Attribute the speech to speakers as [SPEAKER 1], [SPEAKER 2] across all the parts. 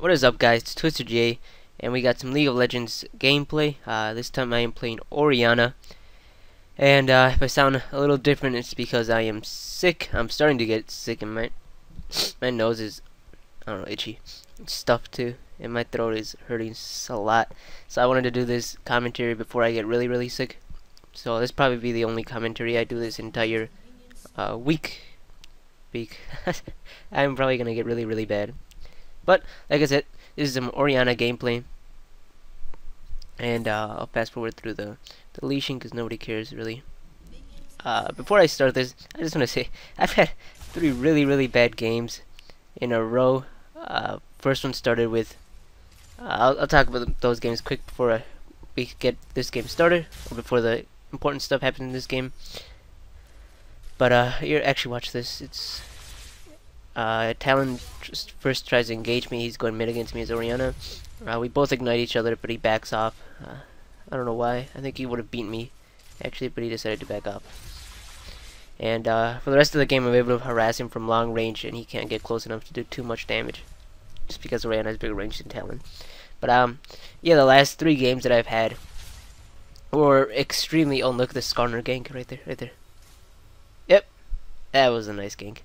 [SPEAKER 1] What is up, guys? It's Twister J, and we got some League of Legends gameplay. This time I am playing Orianna, and if I sound a little different, it's because I am sick. I'm starting to get sick, and my nose is, I don't know, itchy, it's stuffed too, and my throat is hurting a lot. So I wanted to do this commentary before I get really sick. So this probably be the only commentary I do this entire week. I'm probably gonna get really bad. But, like I said, this is some Orianna gameplay. And I'll fast forward through the deletion because nobody cares, really. Before I start this, I just want to say, I've had 3 really bad games in a row. First one started with... I'll talk about those games quick before we get this game started, or before the important stuff happens in this game. But, here, actually watch this. It's... Talon first tries to engage me. He's going mid against me as Orianna. We both ignite each other, but he backs off. I don't know why. I think he would have beaten me, actually, but he decided to back off. And for the rest of the game, I'm able to harass him from long range, and he can't get close enough to do too much damage, just because Orianna has bigger range than Talon. But yeah, the last 3 games that I've had were extremely... Oh, look at the Skarner gank right there. Yep, that was a nice gank.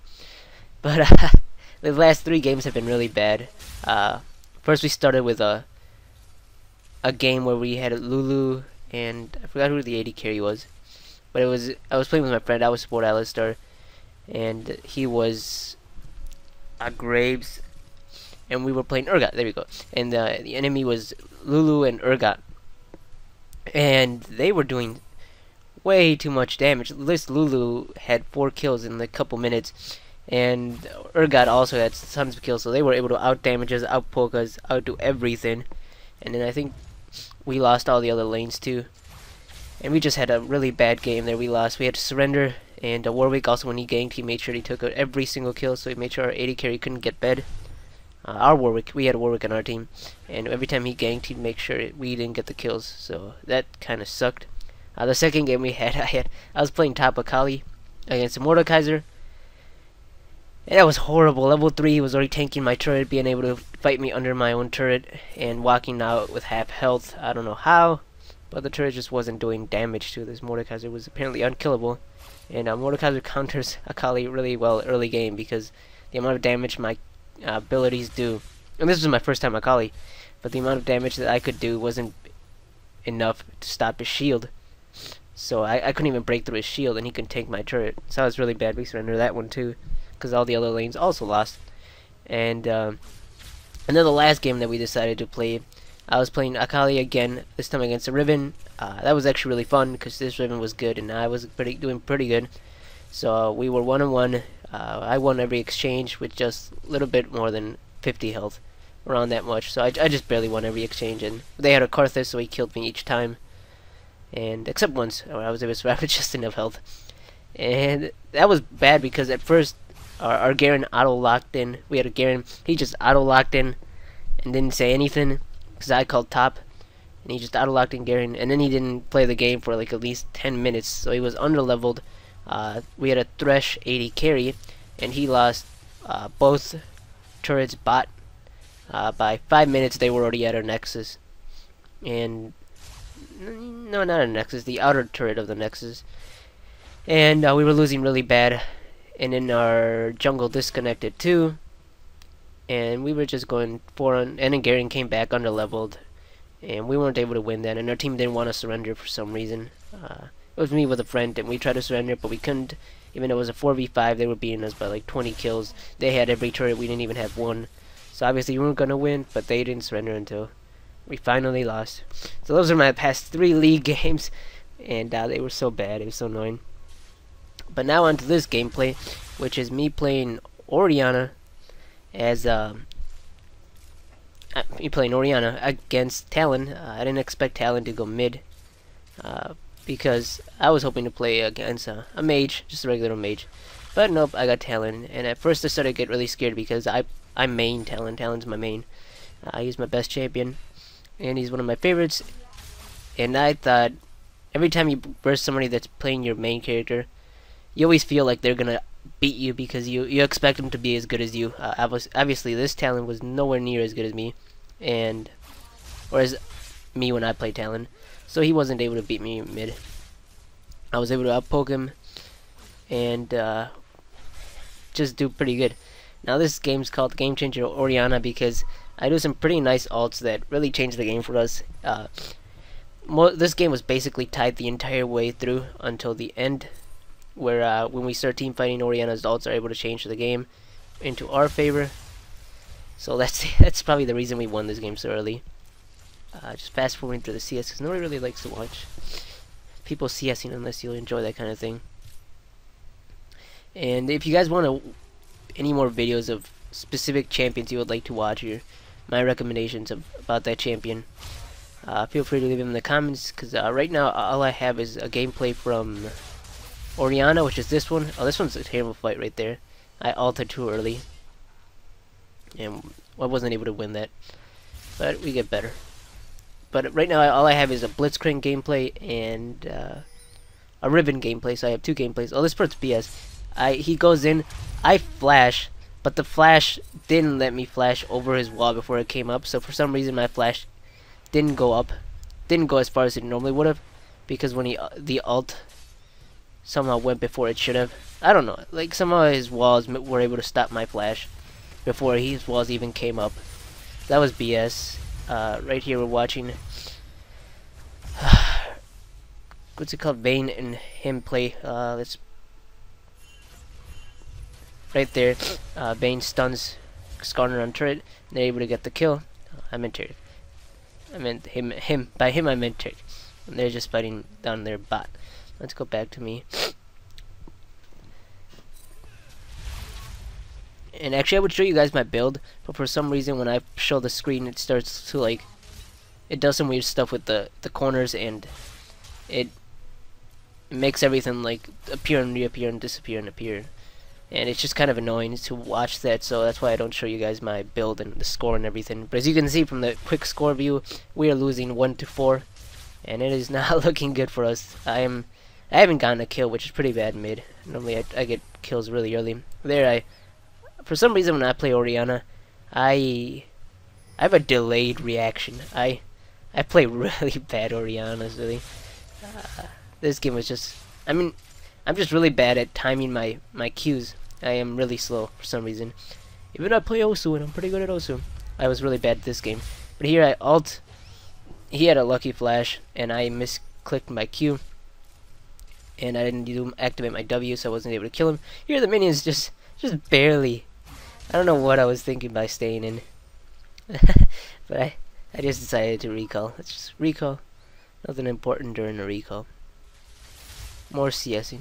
[SPEAKER 1] But the last 3 games have been really bad. First we started with a game where we had Lulu, and I forgot who the AD carry was. But I was playing with my friend. I was support Alistar, and he was Graves, and we were playing Urgot. There we go. And the enemy was Lulu and Urgot, and they were doing way too much damage. This Lulu had 4 kills in a couple minutes. And Urgot also had tons of kills, so they were able to out-damage us, out-poke us, outdo everything. And then I think we lost all the other lanes too. And we just had a really bad game there. We lost. We had to surrender. And Warwick also, when he ganked, he made sure he took out every single kill, so he made sure our AD carry couldn't get bed. Our Warwick, we had Warwick on our team, and every time he ganked, he'd make sure we didn't get the kills. So that kind of sucked. The second game we had, I was playing top Akali against a Mordekaiser. That was horrible. Level 3, he was already tanking my turret, being able to fight me under my own turret, and walking out with half health. I don't know how, but the turret just wasn't doing damage to this Mordekaiser. It was apparently unkillable, and Mordekaiser counters Akali really well early game because the amount of damage my abilities do, and this was my first time Akali, but the amount of damage that I could do wasn't enough to stop his shield. So I couldn't even break through his shield, and he could tank my turret. So that was really bad. We surrendered that one too, because all the other lanes also lost. And then the last game that we decided to play, I was playing Akali again, this time against a Riven. That was actually really fun because this Riven was good and I was doing pretty good. So we were 1-1. I won every exchange with just a little bit more than 50 health, around that much. So I just barely won every exchange, and they had a Karthus, so he killed me each time. And except once, where I was able to survive with just enough health. And that was bad because at first our Garen auto-locked in. We had a Garen, he just auto-locked in and didn't say anything because I called top, and he just auto-locked in Garen, and then he didn't play the game for like at least 10 minutes, so he was under-leveled. We had a Thresh AD carry, and he lost both turrets bot. By 5 minutes they were already at our Nexus. And no, not a Nexus, the outer turret of the Nexus. And we were losing really bad. And then our jungle disconnected too, and we were just going and then Garen came back under-leveled, and we weren't able to win that, and our team didn't want to surrender for some reason. It was me with a friend, and we tried to surrender, but we couldn't. Even though it was a 4v5, they were beating us by like 20 kills. They had every turret, we didn't even have one. So obviously we weren't going to win, but they didn't surrender until we finally lost. So those are my past 3 league games, and they were so bad, it was so annoying. But now onto this gameplay, which is me playing Orianna as me playing Orianna against Talon. I didn't expect Talon to go mid because I was hoping to play against a mage, just a regular mage. But nope, I got Talon, and at first I started to get really scared because I main Talon. Talon's my main. He's my best champion, and he's one of my favorites. And I thought every time you burst somebody that's playing your main character, you always feel like they're gonna beat you because you expect him to be as good as you. Obviously, this Talon was nowhere near as good as me, and or as me when I play Talon, so he wasn't able to beat me mid. I was able to up poke him and just do pretty good. Now this game's called Game Changer Orianna because I do some pretty nice ults that really change the game for us. This game was basically tied the entire way through until the end, where when we start team fighting, Orianna's ults are able to change the game into our favor. So that's probably the reason we won this game so early. Just fast forwarding through the CS because nobody really likes to watch people CSing unless you enjoy that kind of thing. And if you guys want any more videos of specific champions you would like to watch, or my recommendations about that champion, feel free to leave them in the comments, because right now all I have is a gameplay from Orianna, which is this one. Oh, this one's a terrible fight right there. I ulted too early, and I wasn't able to win that, but we get better. But right now all I have is a Blitzcrank gameplay and a Ribbon gameplay, so I have two gameplays. Oh, this part's BS. He goes in, I flash, but the flash didn't let me flash over his wall before it came up, so for some reason my flash didn't go up, didn't go as far as it normally would have, because when the ult somehow went before it should have. I don't know, like somehow his walls were able to stop my flash before his walls even came up. That was BS. Right here we're watching what's it called, Vayne and him play. Let's right there. Vayne stuns Skarner on turret, and they're able to get the kill. I meant turret. I meant him. By him I meant turret. And they're just fighting down their bot. Let's go back to me. And actually I would show you guys my build, but for some reason when I show the screen it starts to like, it does some weird stuff with the corners, and it makes everything like appear and reappear and disappear and appear. And it's just kind of annoying to watch that, so that's why I don't show you guys my build and the score and everything. But as you can see from the quick score view, we are losing 1-4, and it is not looking good for us. I haven't gotten a kill, which is pretty bad mid. Normally I get kills really early. There for some reason when I play Orianna, I have a delayed reaction. I play really bad Oriannas, really. This game was just, I mean, I'm just really bad at timing my Qs. I am really slow for some reason. Even though I play Osu and I'm pretty good at Osu, I was really bad at this game. But here I ult. He had a lucky flash, and I misclicked my Q, and I didn't activate my W, so I wasn't able to kill him. Here the minions just barely. I don't know what I was thinking by staying in. But I just decided to recall. Let's just recall. Nothing important during a recall. More CSing.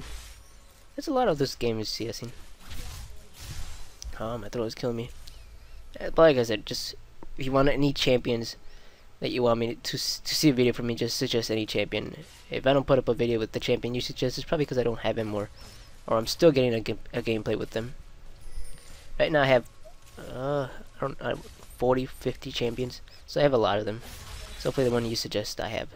[SPEAKER 1] There's a lot of this game is CSing. Oh, my throat is killing me. But like I said, just if you want any champions that you want me to see a video from me, just suggest any champion. If I don't put up a video with the champion you suggest, it's probably because I don't have him, or I'm still getting a gameplay with them. Right now I have I don't know, 40, 50 champions, so I have a lot of them. So hopefully the one you suggest I have.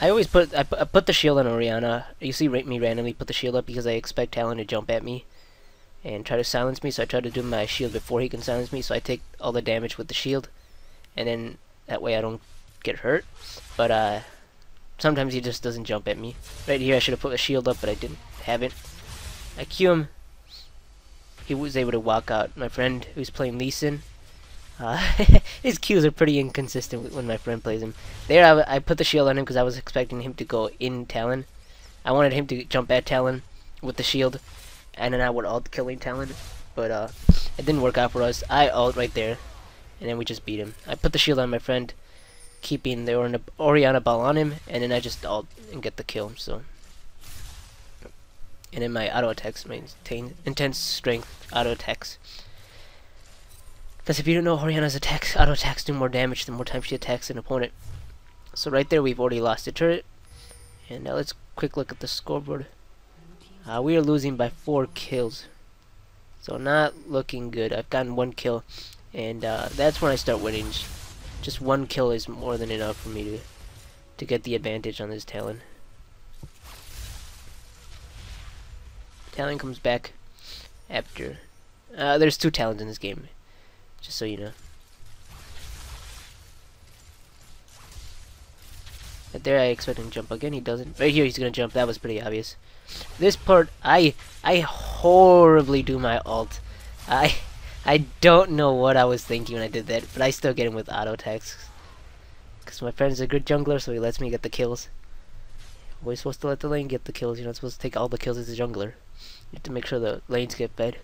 [SPEAKER 1] I always put the shield on Orianna. You see me randomly put the shield up because I expect Talon to jump at me and try to silence me, so I try to do my shield before he can silence me, so I take all the damage with the shield, and then that way I don't get hurt. But sometimes he just doesn't jump at me. Right here I should have put a shield up, but I didn't have it. I Q him. He was able to walk out. My friend who's playing Lee Sin, his Qs are pretty inconsistent when my friend plays him. There I put the shield on him because I was expecting him to go in Talon. I wanted him to jump at Talon with the shield, and then I would ult killing Talon. But it didn't work out for us. I ult right there, and then we just beat him. I put the shield on my friend, keeping the Orianna ball on him, and then I just ult and get the kill. So, and then my auto attacks maintain intense strength auto attacks. Because if you don't know, Orianna's attacks, auto attacks do more damage the more times she attacks an opponent. So right there we've already lost a turret. And now let's quick look at the scoreboard. We are losing by 4 kills. So not looking good. I've gotten 1 kill. And that's when I start winning. Just 1 kill is more than enough for me to get the advantage on this Talon. Talon comes back after. There's 2 Talons in this game, just so you know. But there I expect him to jump again. He doesn't. Right here he's gonna jump. That was pretty obvious. This part I horribly do my ult. I don't know what I was thinking when I did that, but I still get him with auto attacks. Because my friend's a good jungler, so he lets me get the kills. We're supposed to let the lane get the kills. You're not supposed to take all the kills as a jungler. You have to make sure the lanes get fed.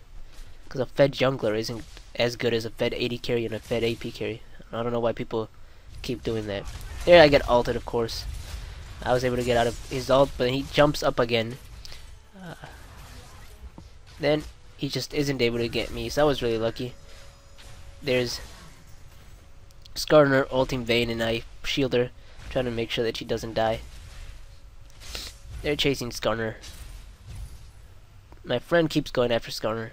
[SPEAKER 1] Because a fed jungler isn't as good as a fed AD carry and a fed AP carry. I don't know why people keep doing that. There I get ulted, of course. I was able to get out of his ult, but he jumps up again. Then he just isn't able to get me, so I was really lucky. There's Skarner ulting Vayne, and I shield her, trying to make sure that she doesn't die. They're chasing Skarner. My friend keeps going after Skarner,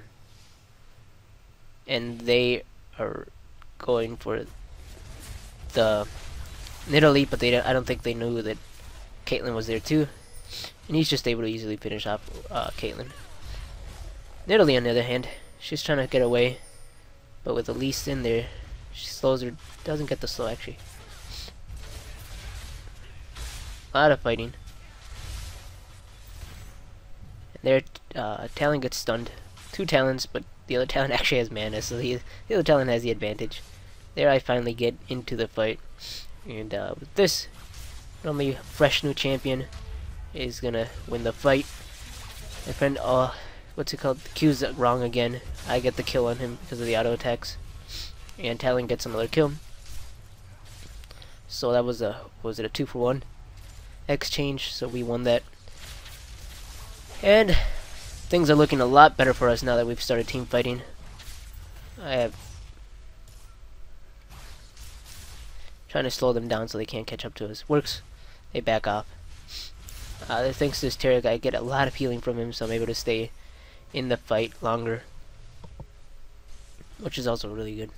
[SPEAKER 1] and they are going for the Nidalee, but I don't think they knew that Caitlyn was there too, and he's just able to easily finish off Caitlyn. Nidalee, on the other hand, she's trying to get away, but with Elise in there, she slows her. Doesn't get the slow actually. A lot of fighting. And there, Talon gets stunned. 2 Talons, but the other Talon actually has mana, so the other Talon has the advantage. There, I finally get into the fight, and with this, normally fresh new champion is gonna win the fight. My friend, what's it called? The Q's wrong again. I get the kill on him because of the auto attacks, and Talon gets another kill. So that was it a 2-for-1 exchange? So we won that, and things are looking a lot better for us now that we've started team fighting. I have trying to slow them down so they can't catch up to us. Works. They back off. Thanks to this Taric, I get a lot of healing from him, so I'm able to stay in the fight longer, which is also really good.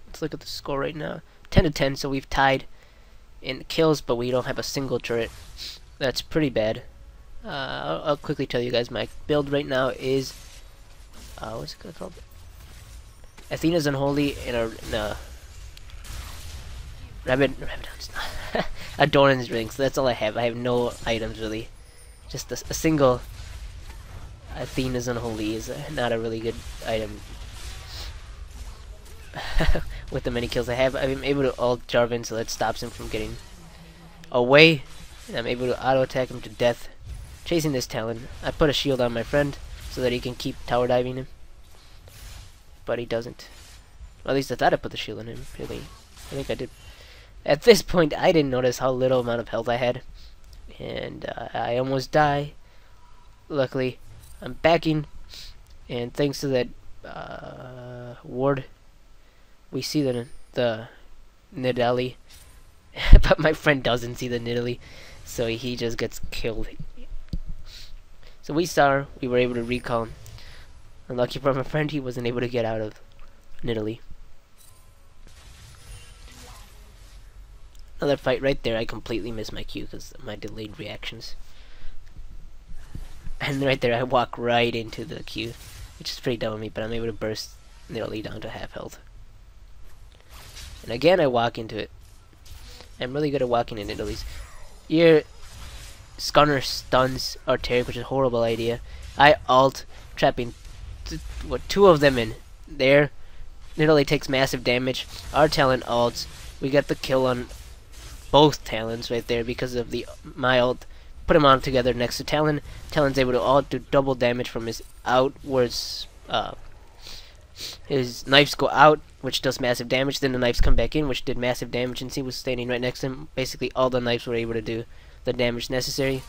[SPEAKER 1] Let's look at the score right now. 10-10, so we've tied in kills, but we don't have a single turret. That's pretty bad. I'll quickly tell you guys my build right now is what's it called? Athena's Unholy and a Doran's ring. So that's all I have. I have no items really. Just a single Athena's Unholy is not a really good item. With the many kills I have, I'm able to ult Jarvan, so that stops him from getting away, and I'm able to auto attack him to death. Chasing this Talon, I put a shield on my friend so that he can keep tower diving him, but he doesn't. Well, at least I thought I put the shield on him. Really, I think I did. At this point, I didn't notice how little amount of health I had, and I almost die. Luckily, I'm backing, and thanks to that ward, we see the Nidalee, but my friend doesn't see the Nidalee, so he just gets killed. So we were able to recall him. Unlucky for my friend, he wasn't able to get out of Nidalee. Another fight right there. I completely missed my Q because of my delayed reactions. And right there, I walk right into the Q, which is pretty dumb of me, but I'm able to burst Nidalee down to half health. And again, I walk into it. I'm really good at walking into Nidalee's. Here, Skarner stuns our Taric, which is a horrible idea. I ult, trapping 2 of them in. There, Nidalee takes massive damage. Our Talon ults. We get the kill on both Talons right there because of my ult. Put them on together next to Talon. Talon's able to ult, do double damage from his outwards. His knives go out, which does massive damage. Then the knives come back in, which did massive damage. And he was standing right next to him. Basically, all the knives were able to do the damage necessary.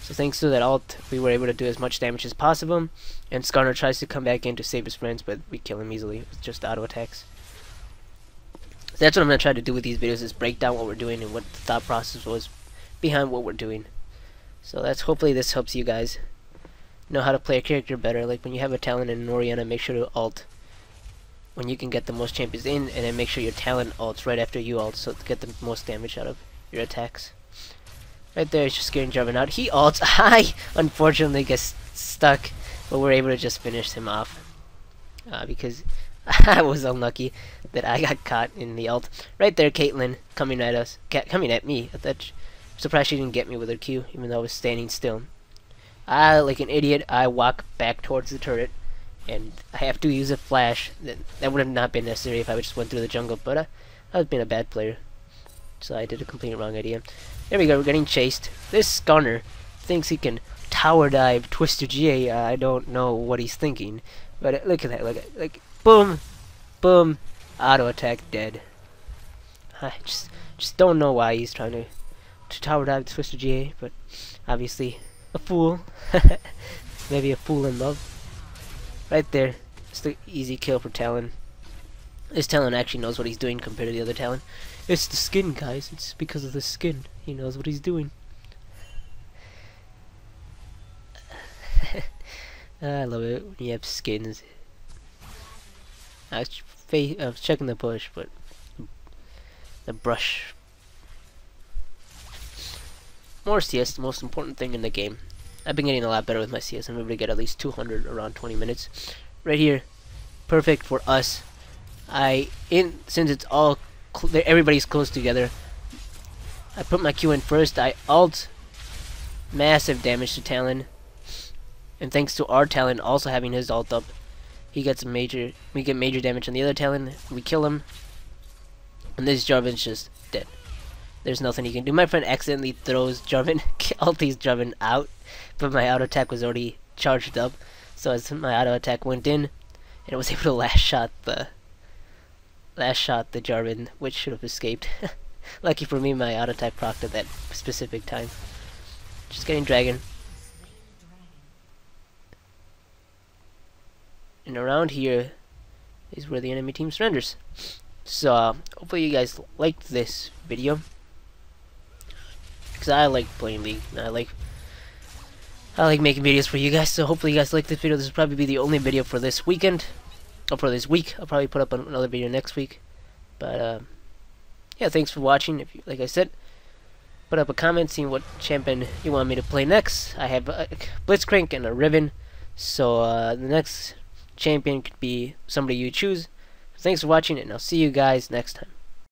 [SPEAKER 1] So thanks to that ult, we were able to do as much damage as possible. And Skarner tries to come back in to save his friends, but we kill him easily with just auto attacks. So that's what I'm going to try to do with these videos, is break down what we're doing and what the thought process was behind what we're doing. So hopefully this helps you guys know how to play a character better. Like when you have a Talon and an Orianna, make sure to ult when you can get the most champions in, and then make sure your Talon ults right after you ult, so to get the most damage out of your attacks. Right there, it's just getting Jarvan out. He ults. I unfortunately get stuck, but we're able to just finish him off. Because I was unlucky that I got caught in the ult. Right there, Caitlyn coming at us. Coming at me. I'm surprised she didn't get me with her Q, even though I was standing still. Like an idiot, I walk back towards the turret, and I have to use a flash. That would have not been necessary if I just went through the jungle, but I was being a bad player. So I did a completely wrong idea. There we go, we're getting chased. This Skunner thinks he can tower dive Twister GA. I don't know what he's thinking. But look at that, look at like boom, boom, auto attack dead. I just don't know why he's trying to tower dive Twister GA, but obviously a fool. Maybe a fool in love. Right there, it's the easy kill for Talon. This Talon actually knows what he's doing compared to the other Talon. It's the skin, guys. It's because of the skin. He knows what he's doing. I love it when you have skins. I was checking the push, but the brush. More CS, the most important thing in the game. I've been getting a lot better with my CS. I'm able to get at least 200 around 20 minutes. Right here, perfect for us. Since it's all everybody's close together, I put my Q in first. I ult, massive damage to Talon, and thanks to our Talon also having his ult up, we get major damage on the other Talon. We kill him, and this Jarvan's just dead. There's nothing he can do. My friend accidentally throws Jarvan, ulties Jarvan out, but my auto attack was already charged up. So as my auto attack went in, and it was able to last shot the Jarvan, which should have escaped. Lucky for me, my auto attack procced at that specific time. Just getting dragon. And around here is where the enemy team surrenders. So hopefully you guys liked this video, because I like playing League. I like making videos for you guys. So hopefully you guys like this video. This will probably be the only video for this weekend. Or for this week. I'll probably put up another video next week. But yeah, thanks for watching. If you, like I said, put up a comment seeing what champion you want me to play next. I have a Blitzcrank and a Riven. So the next champion could be somebody you choose. Thanks for watching, and I'll see you guys next time.